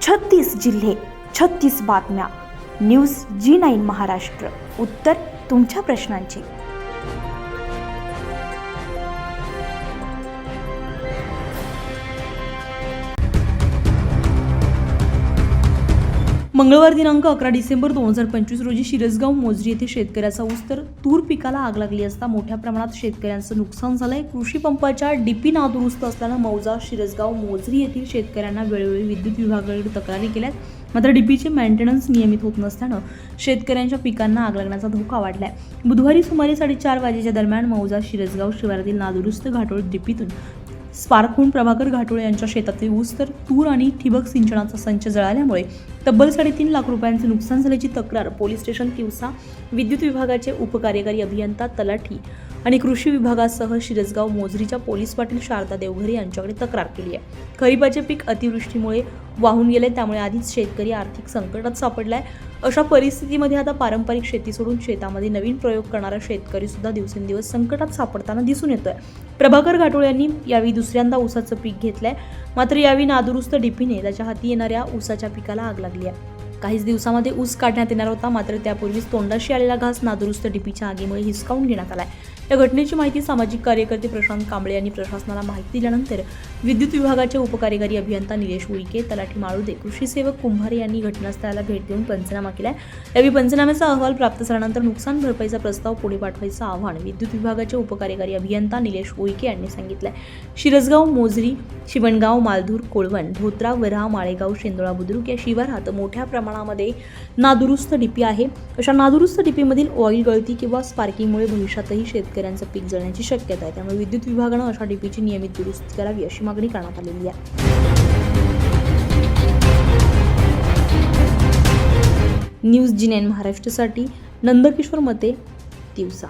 36 जिल्हे, 36 बातम्या. News G9 Maharashtra. उत्तर तुमच्या प्रश्नांची. मंगळवार दिनांक 11 डिसेंबर 2025 रोजी शिरसगाव मोझरी येथे शेतकऱ्याचा ऊस तर तूर पिकाला आग लागली असता मोठ्या प्रमाणात शेतकऱ्यांचं नुकसान झालंय. कृषी पंपाच्या डीपी नादुरुस्त असल्यानं मौजा शिरसगाव मोझरी येथील शेतकऱ्यांना वेळोवेळी विद्युत विभागाकडे तक्रारी केल्यात. मात्र डीपीचे मेंटेनन्स नियमित होत नसल्यानं शेतकऱ्यांच्या पिकांना आग लागण्याचा धोका वाढलाय. बुधवारी सुमारे 4:30 वाजेच्या दरम्यान मौजा शिरसगाव शिवारातील नादुरुस्त घाटोळ डीपीतून स्पार्क होऊन प्रभाकर घाटोळे यांच्या शेतातले ऊस तर तूर आणि ठिबक सिंचनाचा संच जळाल्यामुळे तब्बल 3.5 लाख रुपयांचे नुकसान झाल्याची तक्रार पोलीस स्टेशन किवसा, विद्युत विभागाचे उपकार्यकारी अभियंता तलाठी आणि कृषी विभागासह शिरसगाव मोझरीच्या पोलीस पाटील शारदा देवघरे यांच्याकडे तक्रार केली आहे. खरीपाचे पीक अतिवृष्टीमुळे वाहून गेले, त्यामुळे आधीच शेतकरी आर्थिक संकटात सापडलाय. अशा परिस्थितीमध्ये आता पारंपरिक शेती सोडून शेतामध्ये नवीन प्रयोग करणारा शेतकरी सुद्धा दिवसेंदिवस संकटात सापडताना दिसून येतोय. प्रभाकर घाटोळे यांनी यावेळी दुसऱ्यांदा ऊसाचं पीक घेतलंय, मात्र यावेळी नादुरुस्त डीपीने त्याच्या हाती येणाऱ्या ऊसाच्या पिकाला आग लागली आहे. काहीच दिवसामध्ये ऊस काढण्यात येणार होता, मात्र त्यापूर्वीच तोंडाशी आलेला घास नादुरुस्त डीपीच्या आगीमुळे हिसकावून घेण्यात आलाय. या घटनेची माहिती सामाजिक कार्यकर्ते प्रशांत कांबळे यांनी प्रशासनाला माहिती दिल्यानंतर विद्युत विभागाचे उपकार्यकारी अभियंता निलेश उईके, तलाठी माळुदे, कृषी सेवक कुंभारे यांनी घटनास्थळाला भेट देऊन पंचनामा केलाय. यावेळी पंचनाम्याचा अहवाल प्राप्त झाल्यानंतर नुकसान भरपाईचा प्रस्ताव पुढे पाठवायचं आवाहन विद्युत विभागाचे उपकार्यकारी अभियंता निलेश उईके यांनी सांगितलंय. शिरसगाव मोझरी, शिवणगाव, मालधूर, कोळवण, धोत्रा, वऱ्हा, माळेगाव, शेंदोळा, बुद्रुक या शिवारात मोठ्या प्रमाणामध्ये नादुरुस्त डीपी आहे. अशा नादुरुस्त डीपीमधील ऑइल गळती किंवा स्पार्किंगमुळे भविष्यातही शेतकऱ्यांचं पीक जळण्याची शक्यता आहे. त्यामुळे विद्युत विभागानं अशा डीपीची नियमित दुरुस्ती करावी अशी मागणी करण्यात आलेली आहे. न्यूज G9 महाराष्ट्रासाठी नंदकिशोर मते, तिवसा.